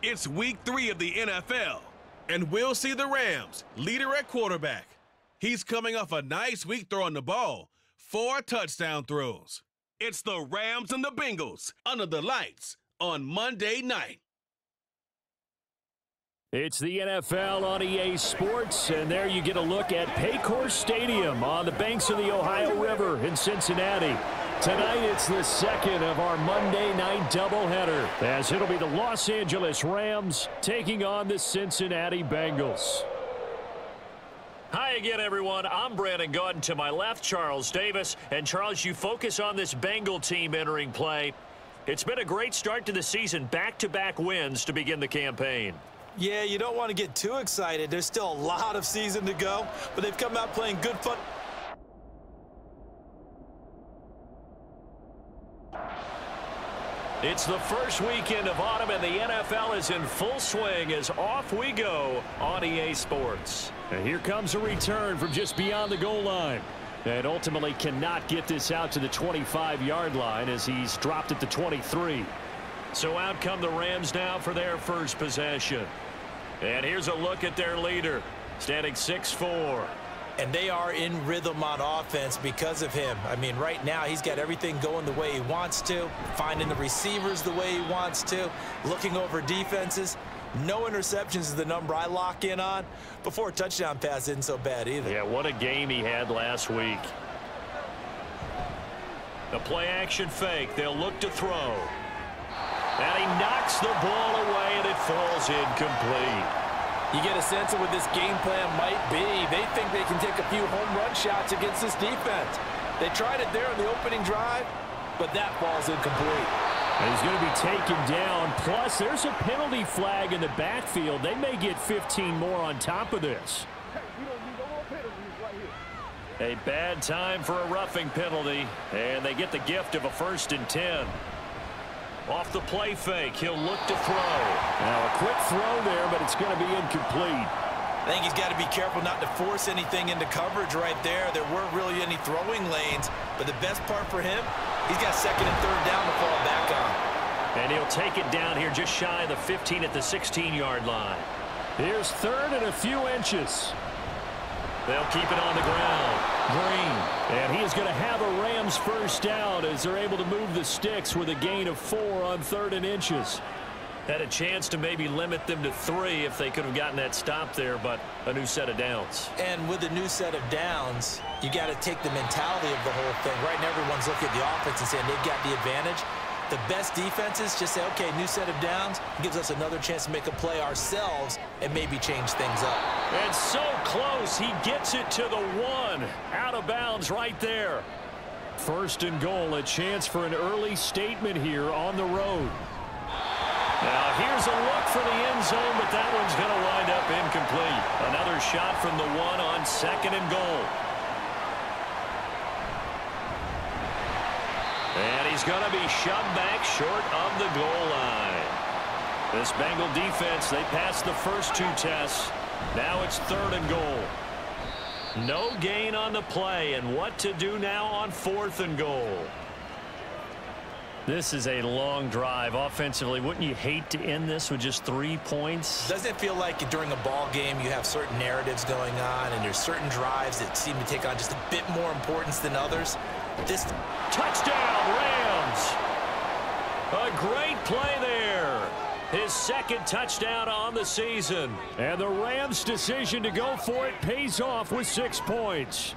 It's week 3 of the NFL, and we'll see the Rams, leader at quarterback. He's coming off a nice week throwing the ball, 4 touchdown throws. It's the Rams and the Bengals under the lights on Monday night. It's the NFL on EA Sports, and there you get a look at Paycor Stadium on the banks of the Ohio River in Cincinnati. Tonight, it's the second of our Monday night doubleheader, as it'll be the Los Angeles Rams taking on the Cincinnati Bengals. Hi again, everyone. I'm Brandon Gautin. To my left, Charles Davis. And, Charles, you focus on this Bengal team entering play. It's been a great start to the season, back-to-back wins to begin the campaign. Yeah, you don't want to get too excited. There's still a lot of season to go, but they've come out playing good fun. It's the first weekend of autumn, and the NFL is in full swing as off we go on EA Sports. And here comes a return from just beyond the goal line. And ultimately cannot get this out to the 25-yard line as he's dropped at the 23. So out come the Rams now for their first possession. And here's a look at their leader, standing 6'4". And they are in rhythm on offense because of him. I mean, right now he's got everything going the way he wants to, finding the receivers the way he wants to, looking over defenses. No interceptions is the number I lock in on. Before a touchdown pass isn't so bad either. Yeah, what a game he had last week. The play-action fake. They'll look to throw. And he knocks the ball away, and it falls incomplete. You get a sense of what this game plan might be. They think they can take a few home run shots against this defense. They tried it there on the opening drive, but that falls incomplete. And he's going to be taken down. Plus, there's a penalty flag in the backfield. They may get 15 more on top of this. A bad time for a roughing penalty, and they get the gift of a 1st and 10. Off the play fake, he'll look to throw. Now a quick throw there, but it's going to be incomplete. I think he's got to be careful not to force anything into coverage right there. There weren't really any throwing lanes, but the best part for him, he's got 2nd and 3rd down to fall back on. And he'll take it down here just shy of the 15 at the 16-yard line. Here's 3rd and a few inches. They'll keep it on the ground. Green. And he is going to have a Rams first down as they're able to move the sticks with a gain of 4 on 3rd and inches. Had a chance to maybe limit them to 3 if they could have gotten that stop there, but a new set of downs. And with a new set of downs, you got to take the mentality of the whole thing. Right now, everyone's looking at the offense and saying they've got the advantage. The best defenses just say, okay, new set of downs, gives us another chance to make a play ourselves and maybe change things up. And so close, he gets it to the 1. Out of bounds right there. 1st and goal, a chance for an early statement here on the road. Now here's a look for the end zone, but that one's going to wind up incomplete. Another shot from the 1 on 2nd and goal. And he's going to be shoved back short of the goal line. This Bengal defense, they passed the first 2 tests. Now it's 3rd and goal. No gain on the play, and what to do now on 4th and goal. This is a long drive offensively. Wouldn't you hate to end this with just 3 points? Doesn't it feel like during a ball game you have certain narratives going on and there's certain drives that seem to take on just a bit more importance than others? This touchdown, Rams! A great play there. His 2nd touchdown on the season. And the Rams' decision to go for it pays off with 6 points.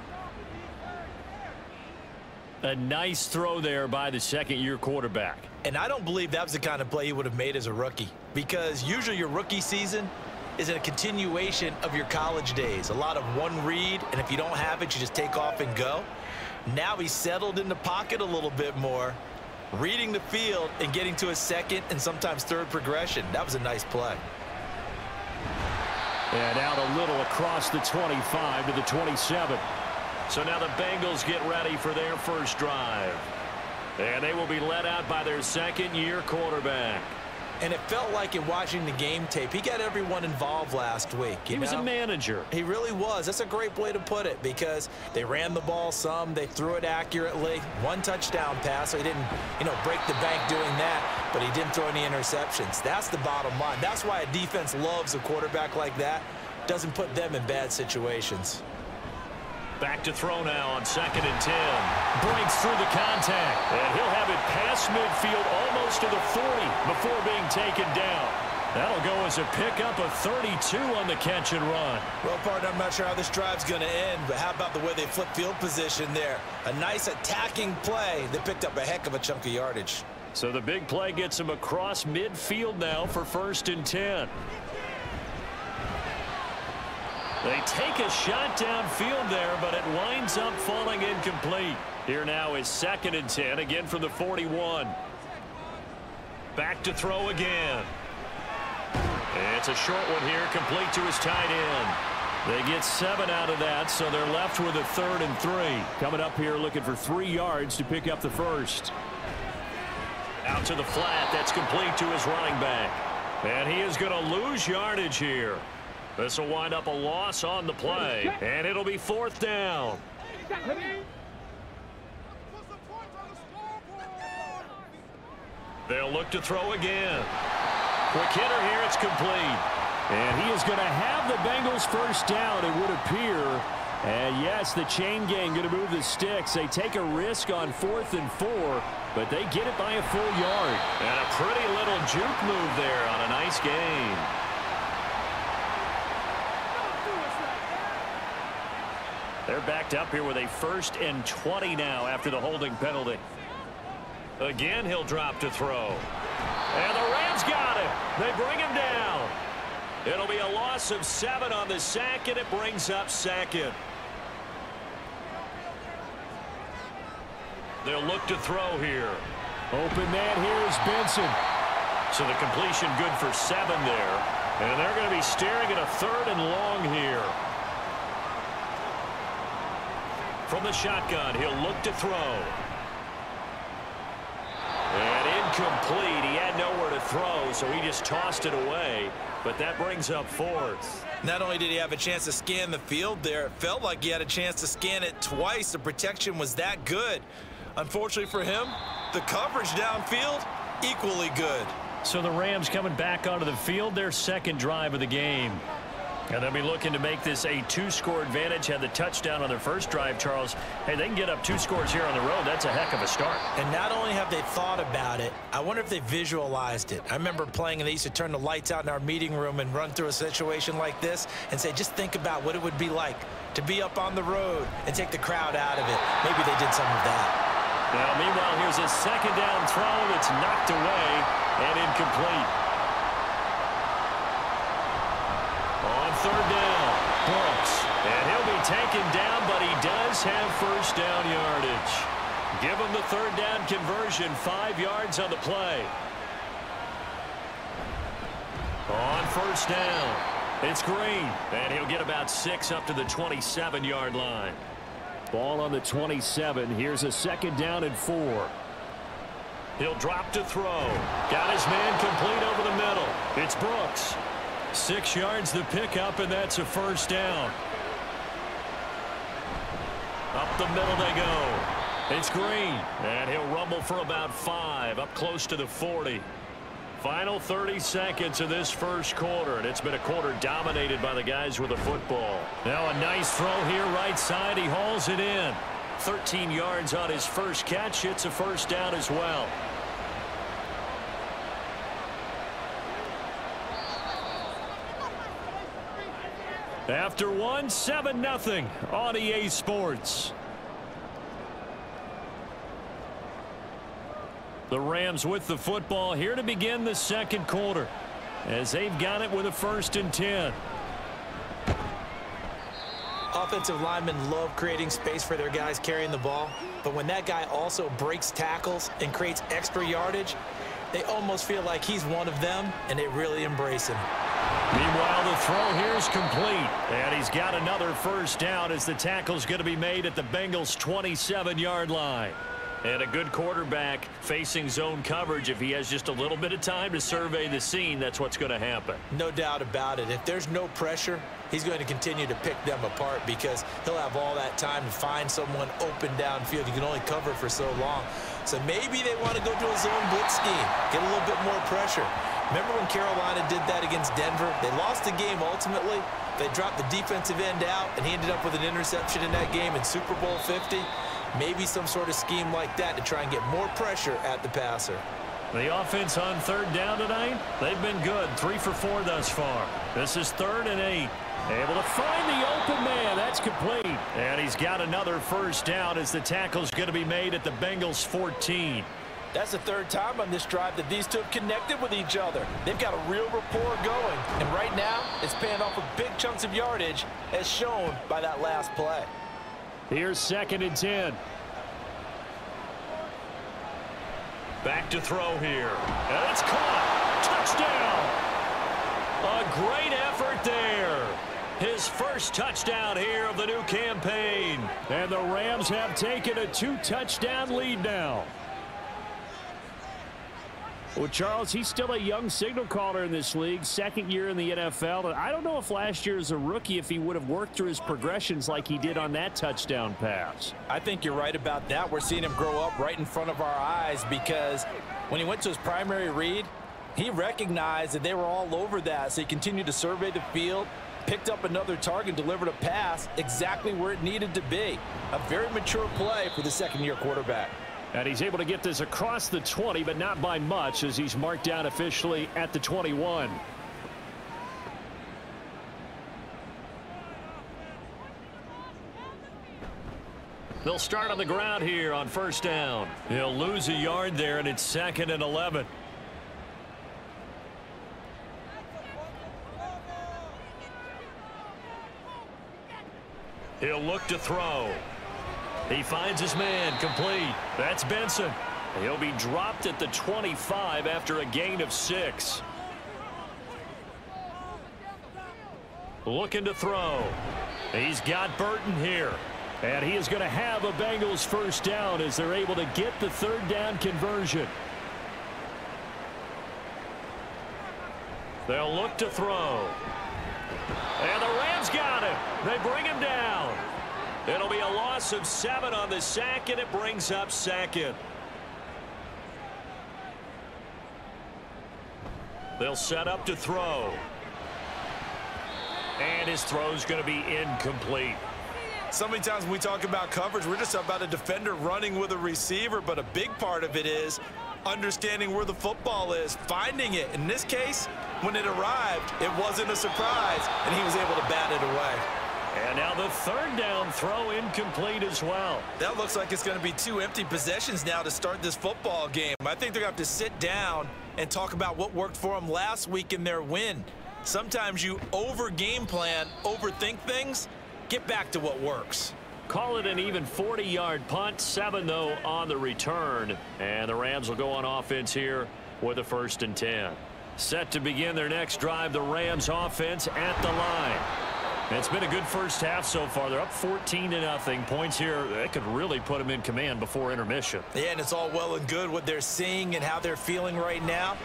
A nice throw there by the 2nd-year quarterback. And I don't believe that was the kind of play he would have made as a rookie, because usually your rookie season is a continuation of your college days. A lot of one read, and if you don't have it, you just take off and go. Now he's settled in the pocket a little bit more, reading the field and getting to a 2nd and sometimes 3rd progression. That was a nice play. And out a little across the 25 to the 27. So now the Bengals get ready for their first drive. And they will be led out by their 2nd-year quarterback. And it felt like in watching the game tape, he got everyone involved last week. He was a manager. He really was. That's a great way to put it because they ran the ball some. They threw it accurately. One touchdown pass, so he didn't, break the bank doing that, but he didn't throw any interceptions. That's the bottom line. That's why a defense loves a quarterback like that. Doesn't put them in bad situations. Back to throw now on 2nd and 10. Breaks through the contact. And he'll have it past midfield almost to the 40 before being taken down. That'll go as a pickup of 32 on the catch and run. Well, partner, I'm not sure how this drive's going to end, but how about the way they flip field position there? A nice attacking play that picked up a heck of a chunk of yardage. So the big play gets him across midfield now for 1st and 10. They take a shot downfield there, but it winds up falling incomplete. Here now is 2nd and 10, again from the 41. Back to throw again. It's a short one here, complete to his tight end. They get 7 out of that, so they're left with a 3rd and 3. Coming up here looking for 3 yards to pick up the first. Out to the flat, that's complete to his running back. And he is going to lose yardage here. This will wind up a loss on the play, and it'll be 4th down. They'll look to throw again. Quick hitter here, it's complete. And he is going to have the Bengals first down, it would appear. And yes, the chain gang going to move the sticks. They take a risk on 4th and 4, but they get it by a full yard. And a pretty little juke move there on a nice gain. They're backed up here with a 1st and 20 now after the holding penalty. Again, he'll drop to throw. And the Rams got him. They bring him down. It'll be a loss of 7 on the sack, and it brings up 2nd. They'll look to throw here. Open man here is Benson. So the completion good for 7 there. And they're going to be staring at a 3rd and long here. From the shotgun, he'll look to throw. And incomplete. He had nowhere to throw, so he just tossed it away. But that brings up 4th. Not only did he have a chance to scan the field there, it felt like he had a chance to scan it twice. The protection was that good. Unfortunately for him, the coverage downfield, equally good. So the Rams coming back onto the field, their 2nd drive of the game. And they'll be looking to make this a 2-score advantage. Had the touchdown on their first drive, Charles. Hey, they can get up 2 scores here on the road. That's a heck of a start. And not only have they thought about it, I wonder if they visualized it. I remember playing, and they used to turn the lights out in our meeting room and run through a situation like this and say, just think about what it would be like to be up on the road and take the crowd out of it. Maybe they did some of that. Now, meanwhile, here's a 2nd down throw that's knocked away and incomplete. On 3rd down, Brooks. And he'll be taken down, but he does have first down yardage. Give him the 3rd down conversion, 5 yards on the play. On 1st down, it's Green. And he'll get about 6 up to the 27-yard line. Ball on the 27. Here's a 2nd down and 4. He'll drop to throw. Got his man complete over the middle. It's Brooks. 6 yards the pickup, and that's a first down. Up the middle they go. It's Green, and he'll rumble for about 5, up close to the 40. Final 30 seconds of this first quarter, and it's been a quarter dominated by the guys with the football. Now a nice throw here right side. He hauls it in. 13 yards on his first catch. It's a first down as well. After 1, 7-0 on EA Sports. The Rams with the football here to begin the 2nd quarter as they've got it with a 1st and 10. Offensive linemen love creating space for their guys carrying the ball, but when that guy also breaks tackles and creates extra yardage, they almost feel like he's one of them, and they really embrace him. Meanwhile, the throw here is complete, and he's got another first down as the tackle's going to be made at the Bengals' 27-yard line. And a good quarterback facing zone coverage, if he has just a little bit of time to survey the scene, that's what's going to happen. No doubt about it. If there's no pressure, he's going to continue to pick them apart because he'll have all that time to find someone open downfield. He can only cover for so long. So maybe they want to go to a zone blitz scheme, get a little bit more pressure. Remember when Carolina did that against Denver? They lost the game ultimately. They dropped the defensive end out, and he ended up with an interception in that game in Super Bowl 50. Maybe some sort of scheme like that to try and get more pressure at the passer. The offense on third down tonight, they've been good. 3 for 4 thus far. This is 3rd and 8. Able to find the open man. That's complete. And he's got another first down as the tackle's going to be made at the Bengals 14. That's the 3rd time on this drive that these two have connected with each other. They've got a real rapport going. And right now, it's paying off with big chunks of yardage as shown by that last play. Here's 2nd and 10. Back to throw here. And it's caught. Touchdown. A great effort there. His first touchdown here of the new campaign. And the Rams have taken a 2-touchdown lead now. Well, Charles, he's still a young signal caller in this league, 2nd year in the NFL. And I don't know if last year as a rookie, if he would have worked through his progressions like he did on that touchdown pass. I think you're right about that. We're seeing him grow up right in front of our eyes because when he went to his primary read, he recognized that they were all over that. So he continued to survey the field, picked up another target, delivered a pass exactly where it needed to be. A very mature play for the 2nd-year quarterback. And he's able to get this across the 20, but not by much as he's marked down officially at the 21. They'll start on the ground here on first down. He'll lose a yard there, and it's 2nd and 11. He'll look to throw. He finds his man, complete. That's Benson. He'll be dropped at the 25 after a gain of 6. Looking to throw. He's got Burton here. And he is going to have a Bengals first down as they're able to get the 3rd down conversion. They'll look to throw. And the Rams got him. They bring him down. It'll be a loss of 7 on the sack, and it brings up 2nd. They'll set up to throw. And his throw's going to be incomplete. So many times when we talk about coverage, we're just about a defender running with a receiver, but a big part of it is understanding where the football is, finding it. In this case, when it arrived, it wasn't a surprise, and he was able to bat it away. And now the 3rd down throw incomplete as well. That looks like it's going to be 2 empty possessions now to start this football game. I think they're going to have to sit down and talk about what worked for them last week in their win. Sometimes you over-game plan, overthink things. Get back to what works. Call it an even 40-yard punt. 7, though, on the return. And the Rams will go on offense here with a 1st and 10. Set to begin their next drive, the Rams offense at the line. It's been a good first half so far. They're up 14-0. Points here, that could really put them in command before intermission. Yeah, and it's all well and good what they're seeing and how they're feeling right now.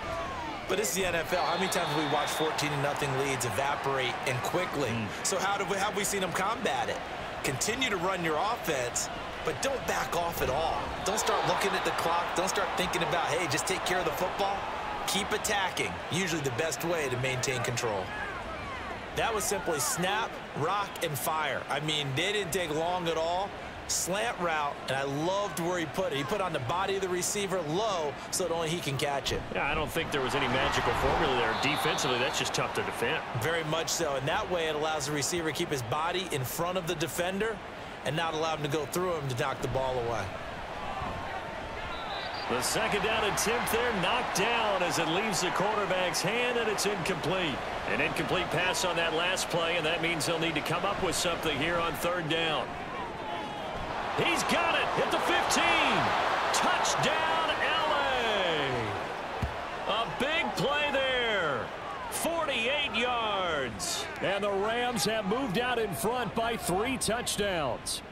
But this is the NFL. How many times have we watched 14-0 leads evaporate and quickly? So how have we seen them combat it? Continue to run your offense, but don't back off at all. Don't start looking at the clock. Don't start thinking about, hey, just take care of the football. Keep attacking. Usually the best way to maintain control. That was simply snap, rock, and fire. I mean, they didn't take long at all. Slant route, and I loved where he put it. He put on the body of the receiver low so that only he can catch it. Yeah, I don't think there was any magical formula there. Defensively, that's just tough to defend. Very much so, and that way it allows the receiver to keep his body in front of the defender and not allow him to go through him to knock the ball away. The 2nd down attempt there knocked down as it leaves the quarterback's hand, and it's incomplete. An incomplete pass on that last play, and that means he'll need to come up with something here on 3rd down. He's got it at the 15. Touchdown, LA. A big play there. 48 yards. And the Rams have moved out in front by 3 touchdowns.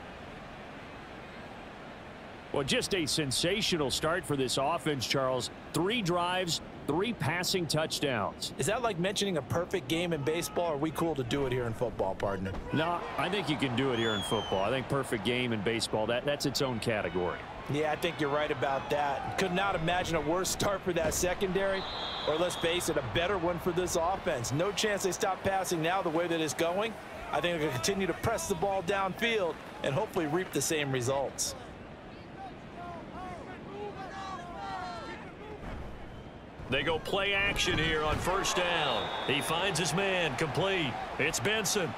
Well, just a sensational start for this offense, Charles. 3 drives, 3 passing touchdowns. Is that like mentioning a perfect game in baseball, or are we cool to do it here in football, partner? No, I think you can do it here in football. I think perfect game in baseball, that's its own category. Yeah, I think you're right about that. Could not imagine a worse start for that secondary, or let's face it, a better one for this offense. No chance they stop passing now the way that it's going. I think they're going to continue to press the ball downfield and hopefully reap the same results. They go play action here on first down. He finds his man, complete. It's Benson.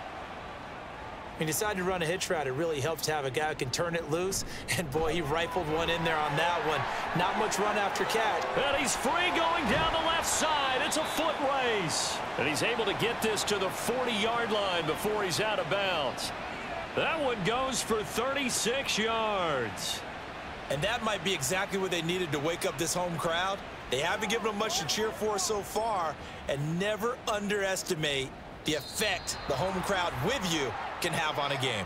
He decided to run a hitch route. It really helps to have a guy who can turn it loose. And, boy, he rifled one in there on that one. Not much run after catch. And he's free going down the left side. It's a foot race. And he's able to get this to the 40-yard line before he's out of bounds. That one goes for 36 yards. And that might be exactly what they needed to wake up this home crowd. They haven't given them much to cheer for so far. And never underestimate the effect the home crowd with you can have on a game.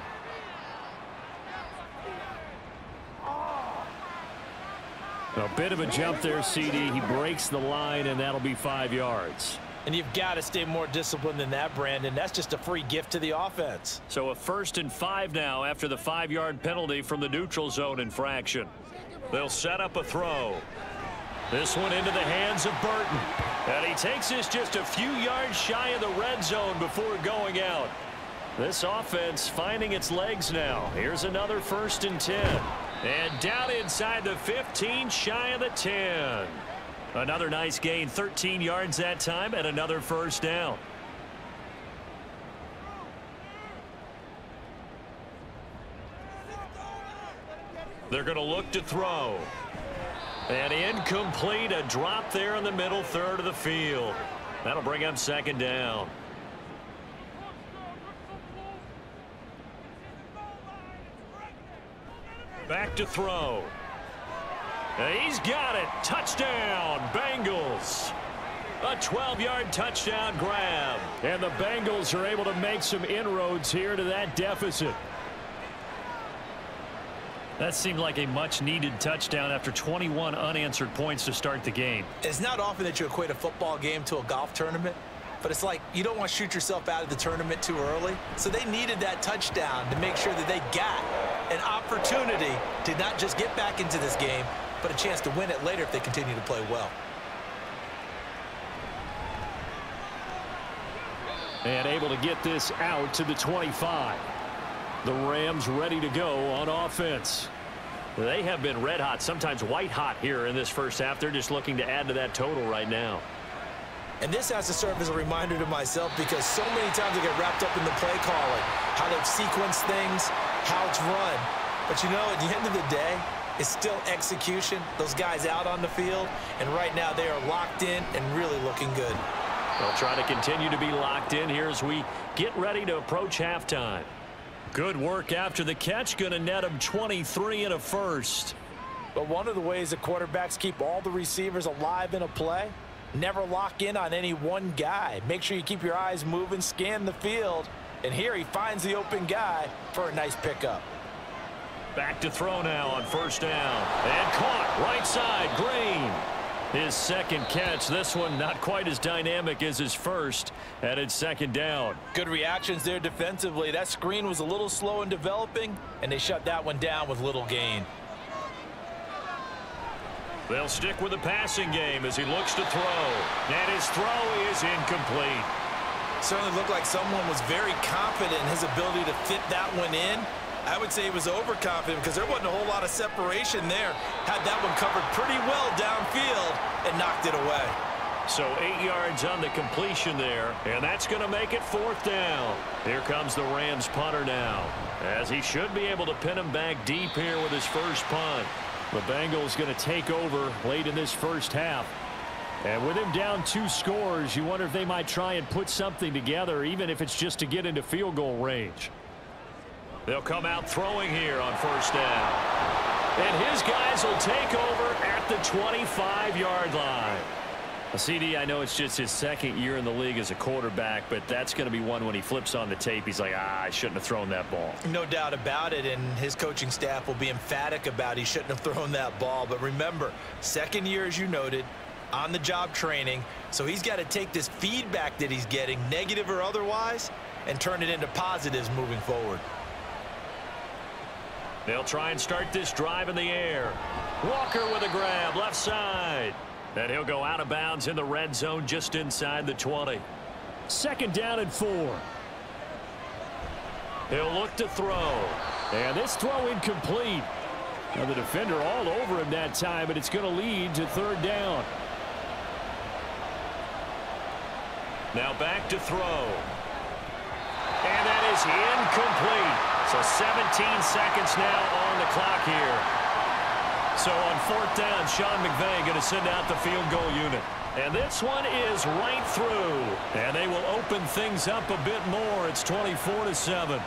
A bit of a jump there, CD. He breaks the line, and that'll be 5 yards. And you've got to stay more disciplined than that, Brandon. That's just a free gift to the offense. So a 1st and 5 now after the 5-yard penalty from the neutral zone infraction. They'll set up a throw. This one into the hands of Burton. And he takes this just a few yards shy of the red zone before going out. This offense finding its legs now. Here's another 1st and 10. And down inside the 15, shy of the 10. Another nice gain, 13 yards that time, and another 1st down. They're going to look to throw. And incomplete, a drop there in the middle third of the field. That'll bring up 2nd down. Back to throw. And he's got it. Touchdown, Bengals. A 12-yard touchdown grab. And the Bengals are able to make some inroads here to that deficit. That seemed like a much-needed touchdown after 21 unanswered points to start the game. It's not often that you equate a football game to a golf tournament, but it's like you don't want to shoot yourself out of the tournament too early. So they needed that touchdown to make sure that they got an opportunity to not just get back into this game, but a chance to win it later if they continue to play well. And able to get this out to the 25. The Rams ready to go on offense. They have been red hot, sometimes white hot here in this first half. They're just looking to add to that total right now. And this has to serve as a reminder to myself because so many times I get wrapped up in the play calling, how they've sequenced things, how it's run. But you know, at the end of the day, it's still execution. Those guys out on the field, and right now they are locked in and really looking good. They'll try to continue to be locked in here as we get ready to approach halftime. Good work after the catch. Going to net him 23 and a 1st. But one of the ways the quarterbacks keep all the receivers alive in a play, never lock in on any one guy. Make sure you keep your eyes moving, scan the field. And here he finds the open guy for a nice pickup. Back to throw now on 1st down. And caught right side, Green. His 2nd catch. This one not quite as dynamic as his 1st. And it's 2nd down. Good reactions there defensively. That screen was a little slow in developing, and they shut that one down with little gain. They'll stick with the passing game as he looks to throw. And his throw is incomplete. Certainly looked like someone was very confident in his ability to fit that one in. I would say he was overconfident because there wasn't a whole lot of separation there. Had that one covered pretty well downfield and knocked it away. So 8 yards on the completion there, and that's going to make it 4th down. Here comes the Rams punter now, as he should be able to pin him back deep here with his first punt. The Bengals going to take over late in this first half. And with him down 2 scores, you wonder if they might try and put something together, even if it's just to get into field goal range. They'll come out throwing here on 1st down. And his guys will take over at the 25-yard line. CD, I know it's just his second year in the league as a quarterback, but that's going to be one when he flips on the tape. He's like, I shouldn't have thrown that ball. No doubt about it, and his coaching staff will be emphatic about he shouldn't have thrown that ball. But remember, second year, as you noted, on-the-job training, so he's got to take this feedback that he's getting, negative or otherwise, and turn it into positives moving forward. They'll try and start this drive in the air. Walker with a grab, left side. And he'll go out of bounds in the red zone just inside the 20. Second down and 4. He'll look to throw. And this throw incomplete. Now the defender all over him that time, but it's going to lead to third down. Now back to throw. And that is incomplete. So 17 seconds now on the clock here. So on fourth down, Sean McVay going to send out the field goal unit. And this one is right through. And they will open things up a bit more. It's 24-7.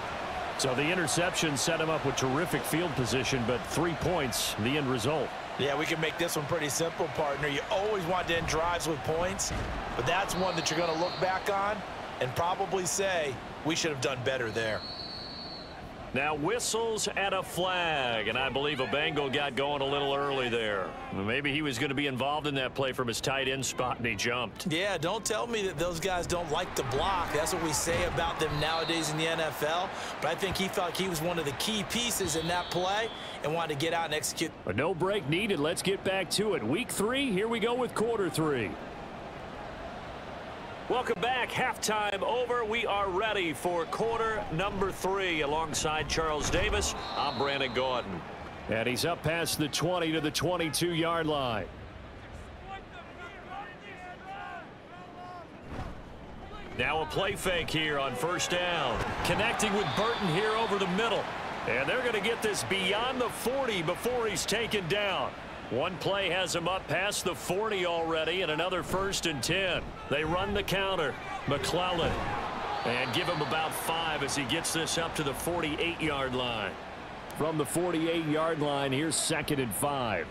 So the interception set him up with terrific field position, but 3 points, the end result. Yeah, we can make this one pretty simple, partner. You always want to end drives with points, but that's one that you're going to look back on and probably say, we should have done better there. Now whistles and a flag, and I believe a Bengal got going a little early there. Maybe he was going to be involved in that play from his tight end spot, and he jumped. Yeah, don't tell me that those guys don't like to block. That's what we say about them nowadays in the NFL. But I think he felt like he was one of the key pieces in that play and wanted to get out and execute. A no break needed. Let's get back to it. Week 3, here we go with quarter 3. Welcome back. Halftime over. We are ready for quarter number 3 alongside Charles Davis. I'm Brandon Gordon. And he's up past the 20 to the 22-yard line. Now a play fake here on first down. Connecting with Burton here over the middle. And they're going to get this beyond the 40 before he's taken down. One play has him up past the 40 already, and another 1st and 10. They run the counter. McClellan. And give him about 5 as he gets this up to the 48-yard line. From the 48-yard line, here's 2nd and 5.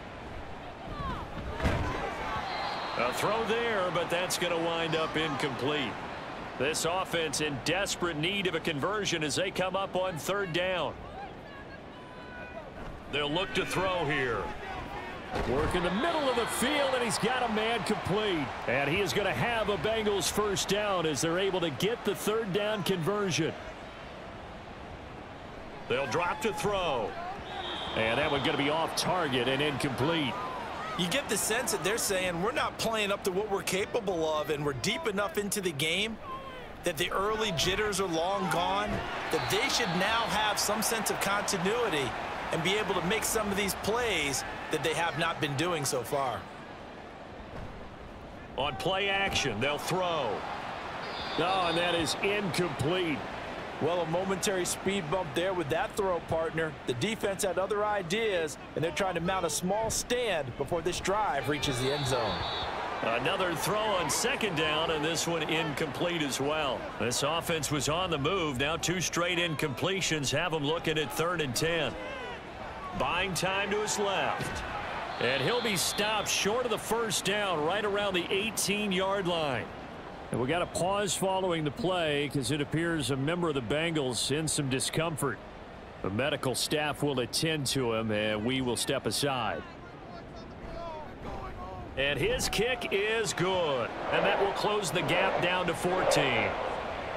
A throw there, but that's going to wind up incomplete. This offense in desperate need of a conversion as they come up on 3rd down. They'll look to throw here. Work in the middle of the field, and he's got a man complete. And he is going to have a Bengals 1st down as they're able to get the 3rd down conversion. They'll drop to throw. And that one's going to be off target and incomplete. You get the sense that they're saying we're not playing up to what we're capable of, and we're deep enough into the game that the early jitters are long gone, that they should now have some sense of continuity and be able to make some of these plays that they have not been doing so far. On play action, they'll throw. Oh, and that is incomplete. Well, a momentary speed bump there with that throw, partner. The defense had other ideas, and they're trying to mount a small stand before this drive reaches the end zone. Another throw on 2nd down, and this one incomplete as well. This offense was on the move. Now 2 straight incompletions have them looking at 3rd and 10. Buying time to his left. And he'll be stopped short of the 1st down right around the 18-yard line. And we got a pause following the play because it appears a member of the Bengals in some discomfort. The medical staff will attend to him, and we will step aside. And his kick is good. And that will close the gap down to 14.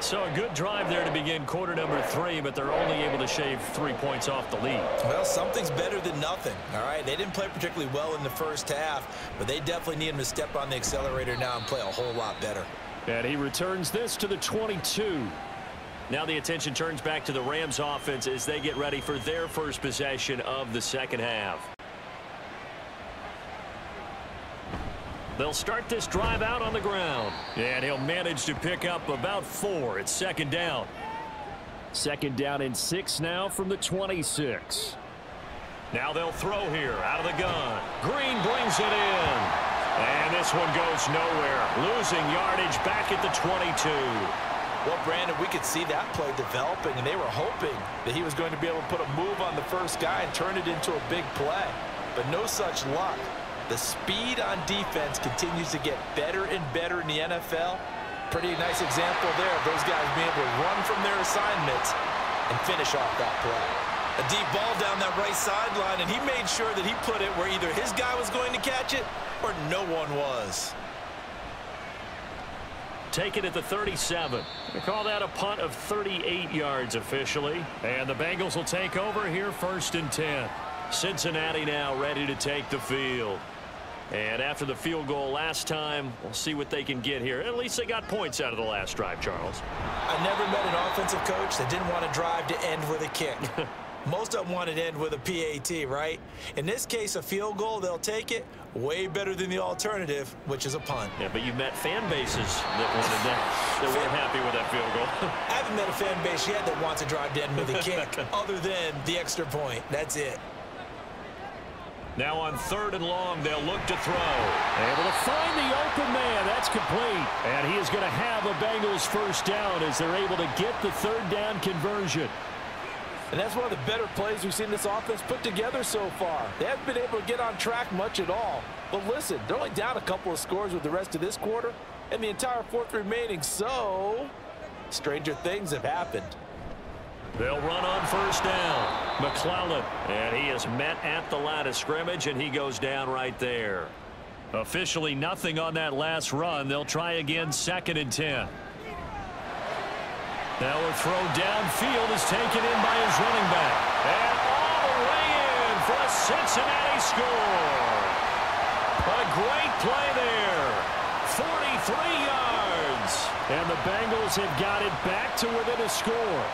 So a good drive there to begin quarter number 3, but they're only able to shave 3 points off the lead. Well, something's better than nothing, all right? They didn't play particularly well in the 1st half, but they definitely need him to step on the accelerator now and play a whole lot better. And he returns this to the 22. Now the attention turns back to the Rams offense as they get ready for their first possession of the 2nd half. They'll start this drive out on the ground. And he'll manage to pick up about 4. It's 2nd down. 2nd down and 6 now from the 26. Now they'll throw here out of the gun. Green brings it in. And this one goes nowhere. Losing yardage back at the 22. Well, Brandon, we could see that play developing, and they were hoping that he was going to be able to put a move on the first guy and turn it into a big play. But no such luck. The speed on defense continues to get better and better in the NFL. Pretty nice example there of those guys being able to run from their assignments and finish off that play. A deep ball down that right sideline, and he made sure that he put it where either his guy was going to catch it or no one was. Take it at the 37. They call that a punt of 38 yards officially. And the Bengals will take over here 1st and 10. Cincinnati now ready to take the field. And after the field goal last time, we'll see what they can get here. At least they got points out of the last drive, Charles. I never met an offensive coach that didn't want to drive to end with a kick. Most of them want to end with a PAT, right? In this case, a field goal, they'll take it. Way better than the alternative, which is a punt. Yeah, but you've met fan bases that wanted that weren't happy with that field goal. I haven't met a fan base yet that wants to drive to end with a kick other than the extra point. That's it. Now on 3rd and long, they'll look to throw. Able to find the open man. That's complete. And he is going to have a Bengals 1st down as they're able to get the 3rd down conversion. And that's one of the better plays we've seen this offense put together so far. They haven't been able to get on track much at all. But listen, they're only down a couple of scores with the rest of this quarter and the entire 4th remaining. So, stranger things have happened. They'll run on 1st down. McClellan, and he is met at the line of scrimmage, and he goes down right there. Officially nothing on that last run. They'll try again 2nd and 10. Now a throw downfield is taken in by his running back. And all the way in for a Cincinnati score. A great play there. 43 yards. And the Bengals have got it back to within a score.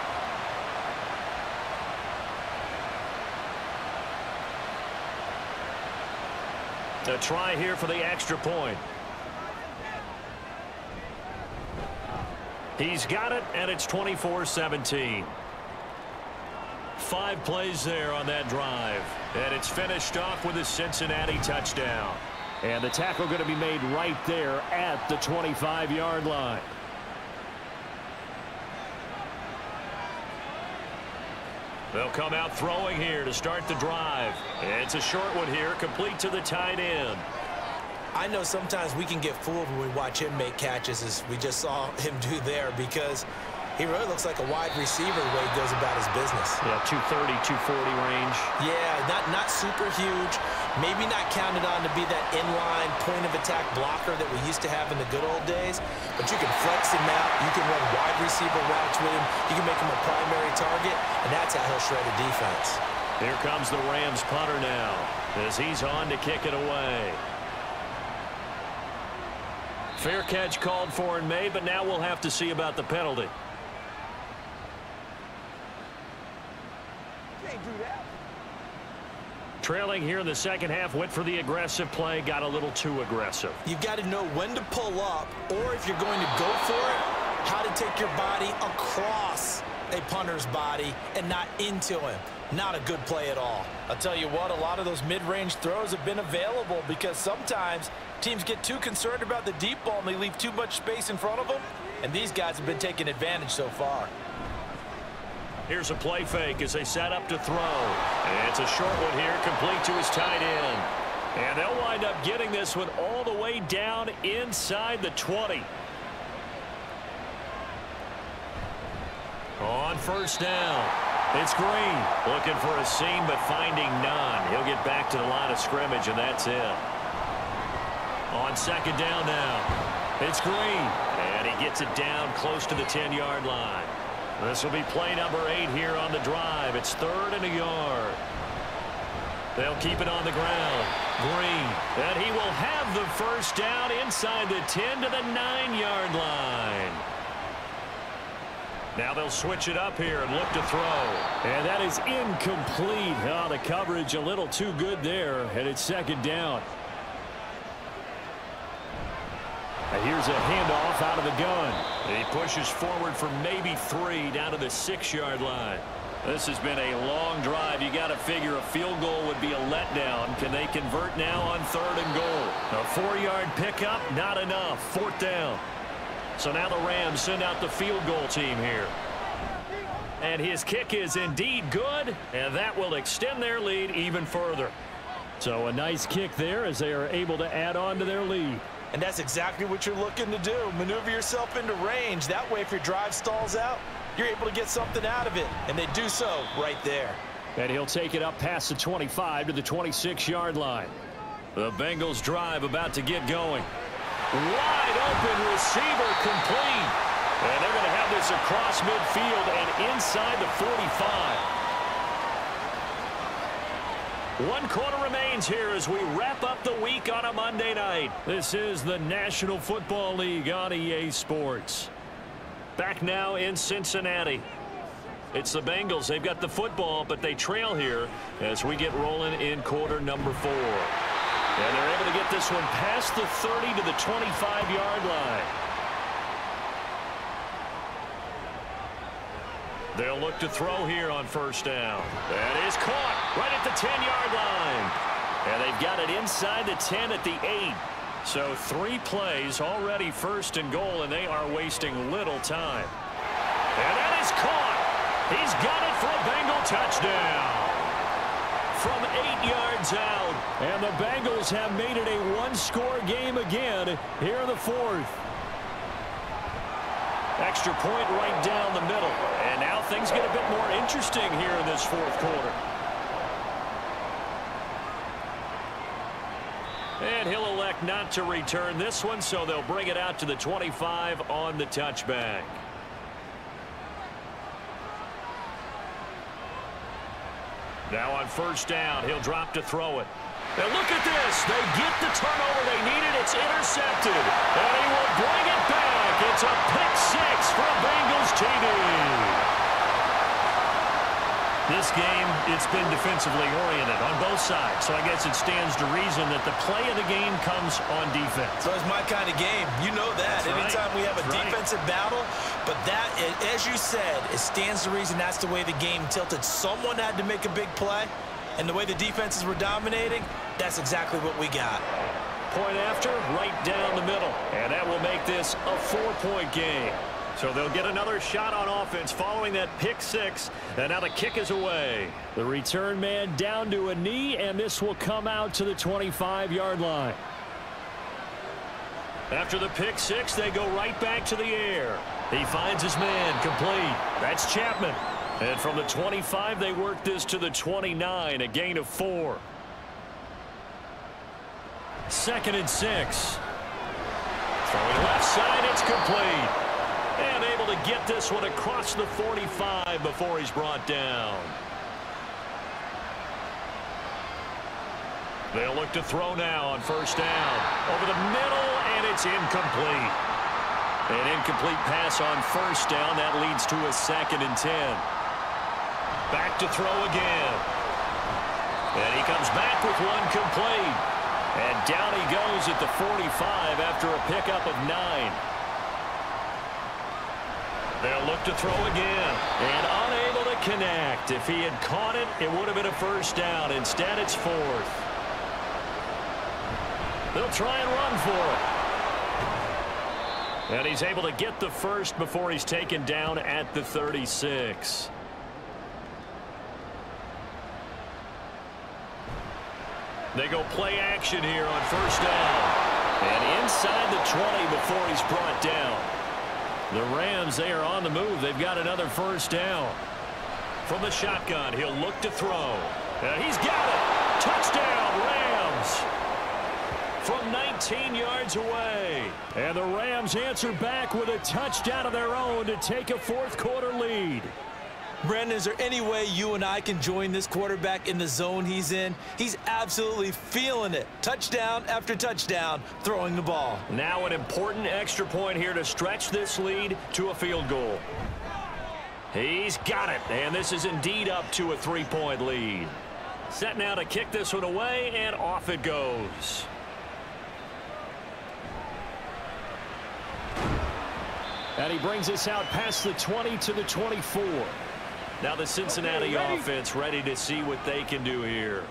A try here for the extra point. He's got it, and it's 24-17. 5 plays there on that drive. And it's finished off with a Cincinnati touchdown. And the tackle going to be made right there at the 25-yard line. They'll come out throwing here to start the drive. It's a short one here, complete to the tight end. I know sometimes we can get fooled when we watch him make catches, as we just saw him do there, because he really looks like a wide receiver the way he goes about his business. Yeah, 230, 240 range. Yeah, not super huge. Maybe not counted on to be that inline point-of-attack blocker that we used to have in the good old days, but you can flex him out. You can run wide receiver routes with him. You can make him a primary target, and that's how he'll shred a defense. Here comes the Rams punter now as he's on to kick it away. Fair catch called for and made, but now we'll have to see about the penalty. Can't do that. Trailing here in the second half, went for the aggressive play, got a little too aggressive. You've got to know when to pull up, or if you're going to go for it, how to take your body across a punter's body and not into him. Not a good play at all. I'll tell you what, a lot of those mid-range throws have been available because sometimes teams get too concerned about the deep ball and they leave too much space in front of them, and these guys have been taking advantage so far. Here's a play fake as they set up to throw. And it's a short one here, complete to his tight end. And they'll wind up getting this one all the way down inside the 20. On 1st down, it's Green looking for a seam but finding none. He'll get back to the line of scrimmage, and that's it. On 2nd down now, it's Green, and he gets it down close to the 10-yard line. This will be play number 8 here on the drive. It's 3rd and a yard. They'll keep it on the ground. Green, and he will have the 1st down inside the 10 to the 9-yard line. Now they'll switch it up here and look to throw. And that is incomplete. Oh, the coverage a little too good there, and it's 2nd down. And here's a handoff out of the gun. He pushes forward for maybe 3 down to the 6-yard line. This has been a long drive. You got to figure a field goal would be a letdown. Can they convert now on 3rd and goal? A 4-yard pickup, not enough. 4th down. So now the Rams send out the field goal team here. And his kick is indeed good, and that will extend their lead even further. So a nice kick there as they are able to add on to their lead. And that's exactly what you're looking to do. Maneuver yourself into range. That way, if your drive stalls out, you're able to get something out of it. And they do so right there. And he'll take it up past the 25 to the 26-yard line. The Bengals drive about to get going. Wide open receiver complete. And they're going to have this across midfield and inside the 45. 1 quarter remains here as we wrap up the week on a Monday night. This is the National Football League on EA Sports. Back now in Cincinnati. It's the Bengals. They've got the football, but they trail here as we get rolling in quarter number 4. And they're able to get this one past the 30 to the 25-yard line. They'll look to throw here on first down. That is caught right at the 10-yard line. And they've got it inside the 10 at the 8. So 3 plays already first and goal, and they are wasting little time. And that is caught. He's got it for a Bengal touchdown. From 8 yards out. And the Bengals have made it a one-score game again here in the 4th. Extra point right down the middle. And now things get a bit more interesting here in this 4th quarter. And he'll elect not to return this one, so they'll bring it out to the 25 on the touchback. Now on first down, he'll drop to throw it. And look at this. They get the turnover they needed. It's intercepted. And he will bring it back. It's a pick 6 for Bengals TD. This game, it's been defensively oriented on both sides. So I guess it stands to reason that the play of the game comes on defense. So it's my kind of game. You know that. That's anytime right. we have a That's defensive battle. But that, as you said, it stands to reason that's the way the game tilted. Someone had to make a big play. And the way the defenses were dominating, that's exactly what we got. Point after, right down the middle. And that will make this a 4-point game. So they'll get another shot on offense following that pick 6. And now the kick is away. The return man down to a knee, and this will come out to the 25-yard line. After the pick 6, they go right back to the air. He finds his man complete. That's Chapman. And from the 25, they work this to the 29, a gain of 4. 2nd and 6. Throwing left side, it's complete. And able to get this one across the 45 before he's brought down. They'll look to throw now on first down. Over the middle, and it's incomplete. An incomplete pass on first down. That leads to a 2nd and 10. Back to throw again. And he comes back with one complete. And down he goes at the 45 after a pickup of 9. They'll look to throw again. And unable to connect. If he had caught it, it would have been a first down. Instead, it's 4th. They'll try and run for it. And he's able to get the first before he's taken down at the 36. They go play action here on first down. And inside the 20 before he's brought down. The Rams, they are on the move. They've got another first down. From the shotgun, he'll look to throw. And he's got it. Touchdown, Rams. From 19 yards away. And the Rams answer back with a touchdown of their own to take a 4th quarter lead. Brandon, is there any way you and I can join this quarterback in the zone he's in? He's absolutely feeling it. Touchdown after touchdown, throwing the ball. Now an important extra point here to stretch this lead to a field goal. He's got it, and this is indeed up to a 3-point lead. Set now to kick this one away, and off it goes. And he brings us out past the 20 to the 24. Now the Cincinnati offense ready to see what they can do here.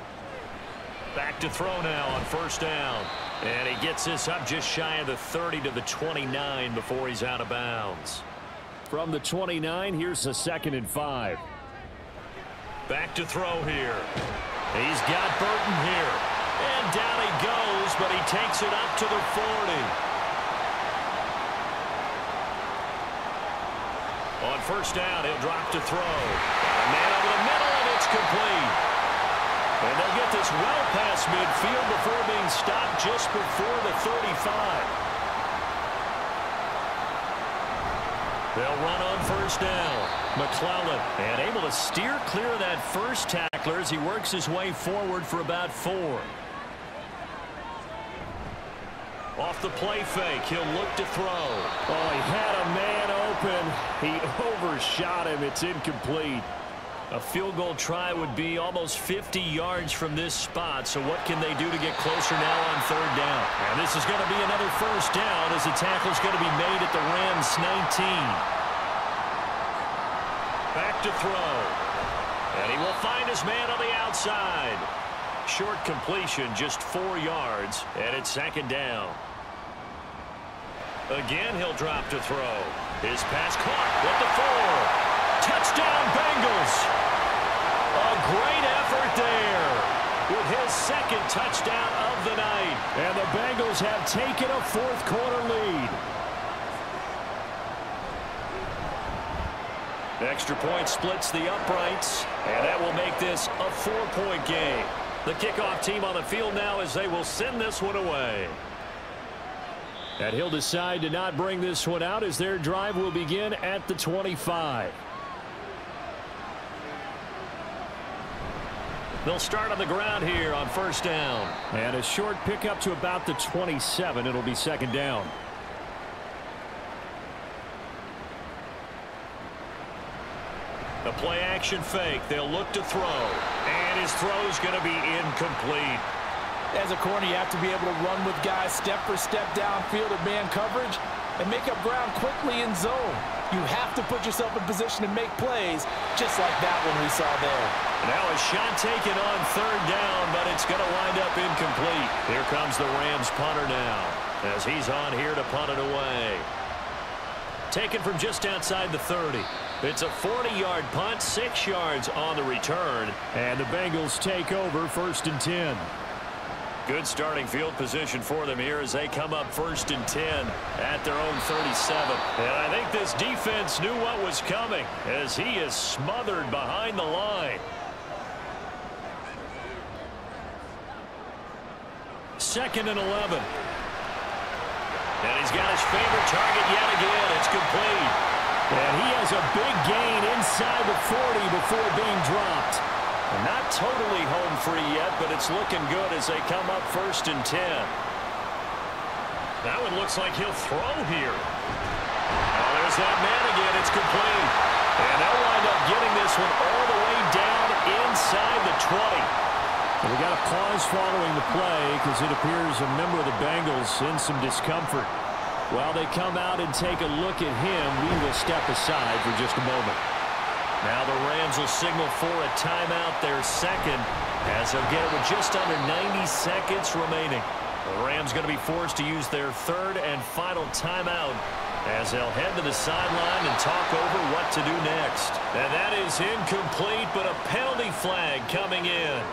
Back to throw now on first down. And he gets this up just shy of the 30 to the 29 before he's out of bounds. From the 29, here's the 2nd and 5. Back to throw here. He's got Burton here. And down he goes, but he takes it up to the 40. On first down, he'll drop to throw. A man over the middle, and it's complete. And they'll get this well past midfield before being stopped just before the 35. They'll run on first down. McClellan, and able to steer clear of that first tackler as he works his way forward for about 4. Off the play fake, he'll look to throw. Oh, he had a man open. He overshot him. It's incomplete. A field goal try would be almost 50 yards from this spot, so what can they do to get closer now on third down? And this is going to be another first down as the tackle's going to be made at the Rams 19. Back to throw. And he will find his man on the outside. Short completion, just 4 yards, and it's second down. Again, he'll drop to throw. His pass caught with the 4. Touchdown, Bengals. A great effort there with his second touchdown of the night. And the Bengals have taken a fourth-quarter lead. Extra point splits the uprights, and that will make this a 4-point game. The kickoff team on the field now as they will send this one away. And he'll decide to not bring this one out as their drive will begin at the 25. They'll start on the ground here on first down. And a short pickup to about the 27. It'll be second down. The play action fake. They'll look to throw. And his throw's going to be incomplete. As a corner, you have to be able to run with guys step for step downfield of man coverage and make up ground quickly in zone. You have to put yourself in position to make plays, just like that one we saw there. Now a shot taken on third down, but it's going to wind up incomplete. Here comes the Rams punter now, as he's on here to punt it away. Taken from just outside the 30. It's a 40-yard punt, 6 yards on the return, and the Bengals take over first and 10. Good starting field position for them here as they come up first and 10 at their own 37. And I think this defense knew what was coming as he is smothered behind the line. Second and 11. And he's got his favorite target yet again. It's complete. And he has a big gain inside the 40 before being dropped. Not totally home free yet, but it's looking good as they come up first and 10. That one looks like he'll throw here. Oh, there's that man again. It's complete. And they'll wind up getting this one all the way down inside the 20. We got a pause following the play because it appears a member of the Bengals in some discomfort. While they come out and take a look at him, we will step aside for just a moment. Now the Rams will signal for a timeout, their second, as they'll get it with just under 90 seconds remaining. The Rams going to be forced to use their third and final timeout as they'll head to the sideline and talk over what to do next. And that is incomplete, but a penalty flag coming in.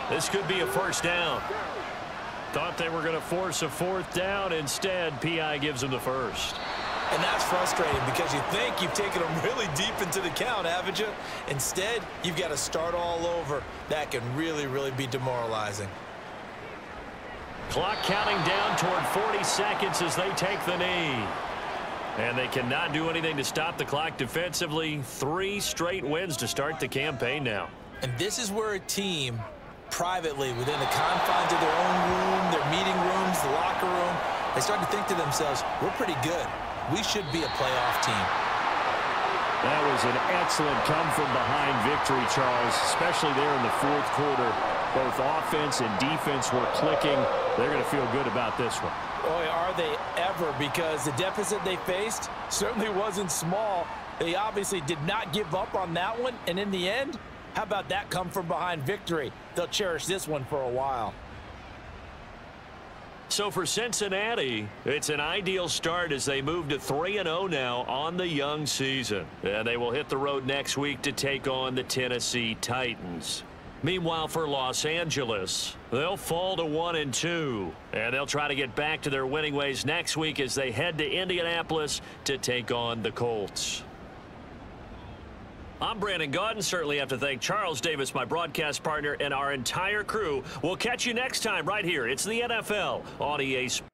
This could be a first down. Thought they were going to force a fourth down. Instead, P.I. gives them the first. And that's frustrating because you think you've taken them really deep into the count, haven't you? Instead, you've got to start all over. That can really, really be demoralizing. Clock counting down toward 40 seconds as they take the knee. And they cannot do anything to stop the clock defensively. 3 straight wins to start the campaign now. And this is where a team, privately, within the confines of their own room, their meeting rooms, the locker room, they start to think to themselves, we're pretty good. We should be a playoff team. That was an excellent come-from-behind victory, Charles, especially there in the fourth quarter. Both offense and defense were clicking. They're going to feel good about this one. Boy, are they ever, because the deficit they faced certainly wasn't small. They obviously did not give up on that one, and in the end, how about that come-from-behind victory? They'll cherish this one for a while. So for Cincinnati, it's an ideal start as they move to 3-0 now on the young season. And they will hit the road next week to take on the Tennessee Titans. Meanwhile, for Los Angeles, they'll fall to 1-2, and they'll try to get back to their winning ways next week as they head to Indianapolis to take on the Colts. I'm Brandon Gaudin. Certainly have to thank Charles Davis, my broadcast partner, and our entire crew. We'll catch you next time right here. It's the NFL on EA Sports.